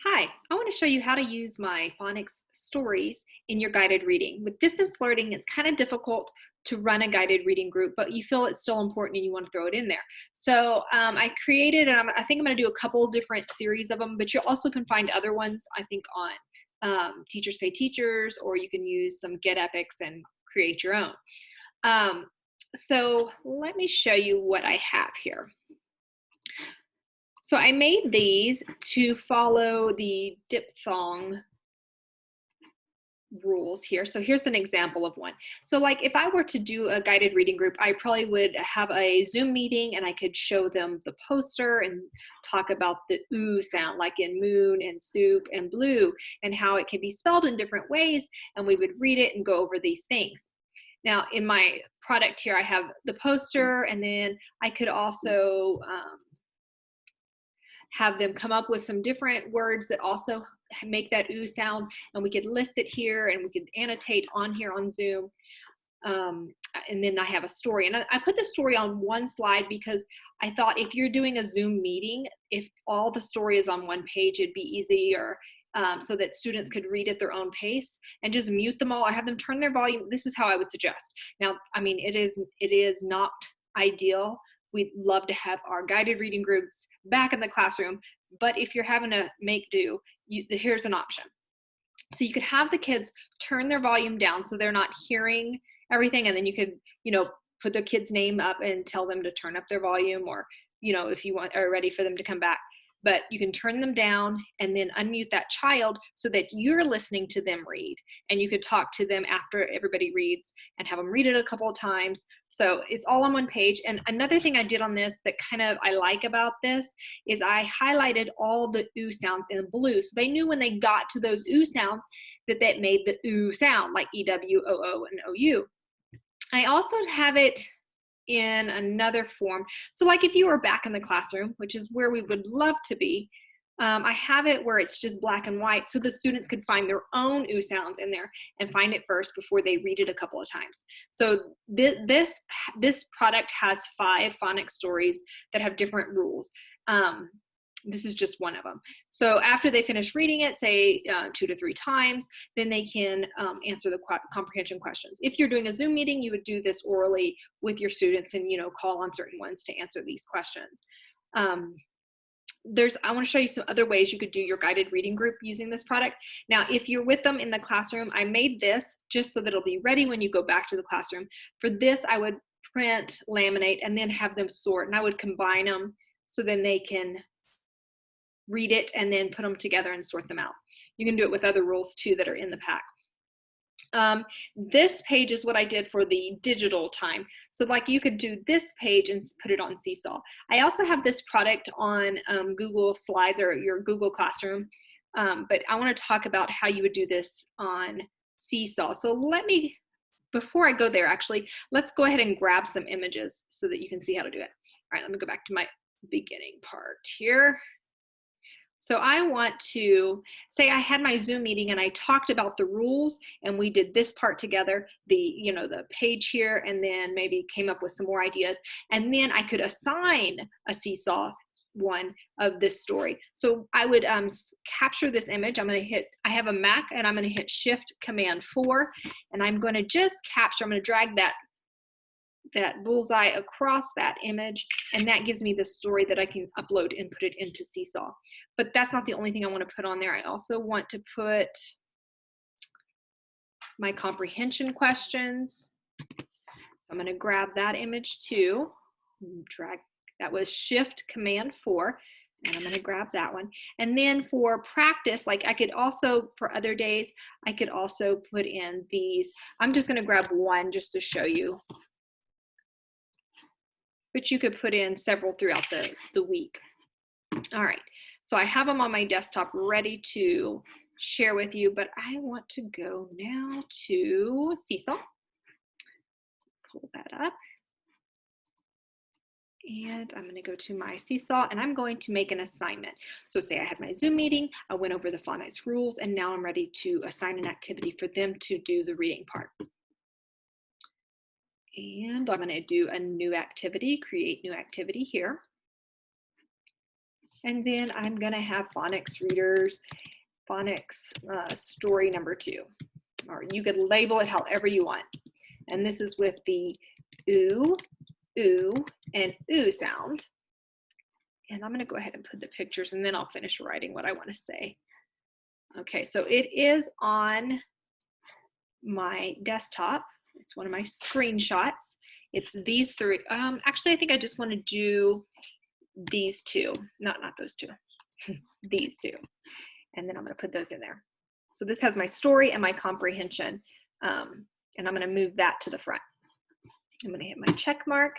Hi, I want to show you how to use my phonics stories in your guided reading. With distance learning, it's kind of difficult to run a guided reading group, but you feel it's still important and you want to throw it in there. So I created, and I think I'm going to do a couple different series of them, but you also can find other ones, I think, on Teachers Pay Teachers, or you can use some Get Epics and create your own. So let me show you what I have here. So I made these to follow the diphthong rules here. So here's an example of one. So like if I were to do a guided reading group, I probably would have a Zoom meeting and I could show them the poster and talk about the oo sound, like in moon and soup and blue, and how it can be spelled in different ways, and we would read it and go over these things. Now in my product here, I have the poster, and then I could also have them come up with some different words that also make that oo sound, and we could list it here and we could annotate on here on Zoom. And then I have a story, and I put the story on one slide because I thought if you're doing a Zoom meeting, if all the story is on one page, it'd be easier so that students could read at their own pace, and just mute them all or have them turn their volume. This is how I would suggest. Now, I mean, it is not ideal. We'd love to have our guided reading groups back in the classroom, but if you're having to make do, here's an option. So you could have the kids turn their volume down so they're not hearing everything, and then you could, put the kid's name up and tell them to turn up their volume, or, if you are ready for them to come back. But you can turn them down and then unmute that child so that you're listening to them read, and you could talk to them after everybody reads and have them read it a couple of times. So it's all on one page. And another thing I did on this that kind of I like about this is I highlighted all the oo sounds in blue, so they knew when they got to those oo sounds that made the oo sound, like EW, OO, and OU. I also have it in another form. So like if you were back in the classroom, which is where we would love to be, I have it where it's just black and white so the students could find their own oo sounds in there and find it first before they read it a couple of times. So this product has 5 phonics stories that have different rules. This is just one of them. So after they finish reading it, say 2 to 3 times, then they can answer the comprehension questions. If you're doing a Zoom meeting, you would do this orally with your students and, call on certain ones to answer these questions. I want to show you some other ways you could do your guided reading group using this product. Now, if you're with them in the classroom, I made this just so that it'll be ready when you go back to the classroom. For this, I would print, laminate, and then have them sort, and I would combine them so then they can read it and then put them together and sort them out. You can do it with other rules too that are in the pack. This page is what I did for the digital time. So like you could do this page and put it on Seesaw. I also have this product on Google Slides or your Google Classroom, but I want to talk about how you would do this on Seesaw. So before I go there, actually, let's go ahead and grab some images so that you can see how to do it. All right, let me go back to my beginning part here. So I want to say I had my Zoom meeting and I talked about the rules and we did this part together, the page here, and then maybe came up with some more ideas. And then I could assign a Seesaw one of this story. So I would capture this image. I have a Mac and I'm going to hit Shift Command 4, and I'm going to just capture, I'm going to drag that bullseye across that image, and that gives me the story that I can upload and put it into Seesaw. But that's not the only thing I want to put on there. I also want to put my comprehension questions. So I'm going to grab that image too, drag, that was Shift Command 4, and I'm going to grab that one. And then for practice, like I could also, for other days, I could also put in these. I'm just going to grab one just to show you, but you could put in several throughout the week. All right, so I have them on my desktop ready to share with you, but I want to go now to Seesaw. Pull that up. And I'm going to go to my Seesaw, and I'm going to make an assignment. So say I had my Zoom meeting, I went over the phonics rules, and now I'm ready to assign an activity for them to do the reading part. And I'm going to do a new activity, create new activity here. And then I'm gonna have phonics readers, phonics story number 2. Or you could label it however you want. And this is with the oo, and oo sound. And I'm gonna go ahead and put the pictures and then I'll finish writing what I wanna say. Okay, so it is on my desktop. It's one of my screenshots. It's these 3. Actually, I think I just wanna do these 2, not those 2, these 2. And then I'm gonna put those in there. So this has my story and my comprehension. And I'm gonna move that to the front. I'm gonna hit my check mark.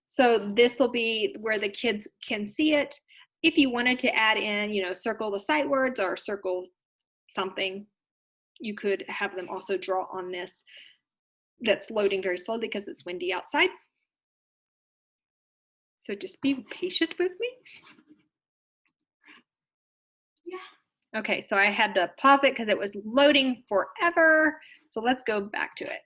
So this will be where the kids can see it. If you wanted to add in, you know, circle the sight words or circle something, you could have them also draw on this that's loading very slowly because it's windy outside. So just be patient with me. Yeah. Okay, so I had to pause it because it was loading forever. So let's go back to it.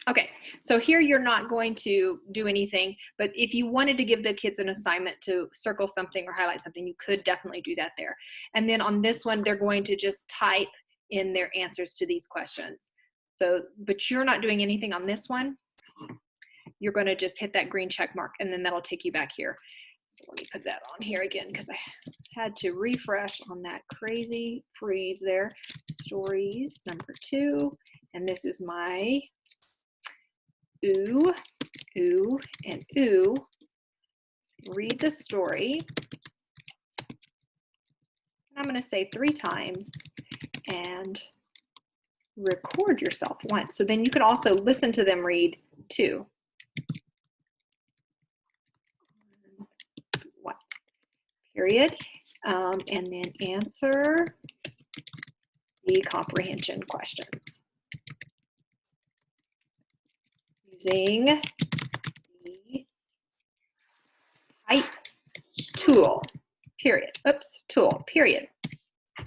Okay, so here you're not going to do anything, but if you wanted to give the kids an assignment to circle something or highlight something, you could definitely do that there. And then on this one, they're going to just type in their answers to these questions. So, but you're not doing anything on this one. You're going to just hit that green check mark and then that'll take you back here. So let me put that on here again because I had to refresh on that crazy freeze there. Stories number 2, and this is my oo, and oo. Read the story. I'm going to say 3 times and record yourself once. So then you can also listen to them read 2. Once. Period. And then answer the comprehension questions using the type tool, period. Oops, tool, period.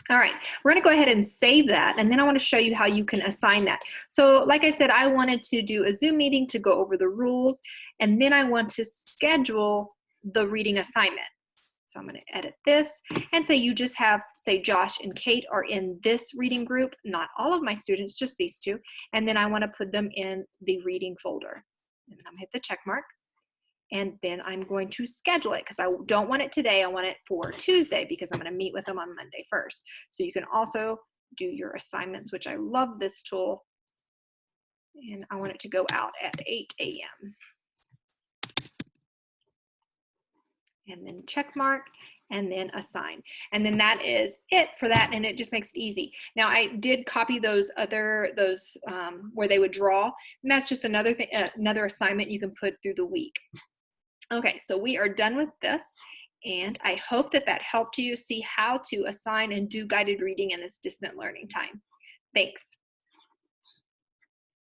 All right, we're gonna go ahead and save that, and then I wanna show you how you can assign that. So like I said, I wanted to do a Zoom meeting to go over the rules, and then I want to schedule the reading assignment. So I'm gonna edit this and say you just have, say Josh and Kate are in this reading group, not all of my students, just these 2, and then I wanna put them in the reading folder. And I'm gonna hit the check mark. And then I'm going to schedule it because I don't want it today. I want it for Tuesday because I'm going to meet with them on Monday first. So you can also do your assignments, which I love this tool. And I want it to go out at 8 a.m. And then check mark and then assign. And then that is it for that. And it just makes it easy. Now I did copy those where they would draw. And that's just another thing, another assignment you can put through the week. Okay, so we are done with this, and I hope that that helped you see how to assign and do guided reading in this distant learning time. Thanks.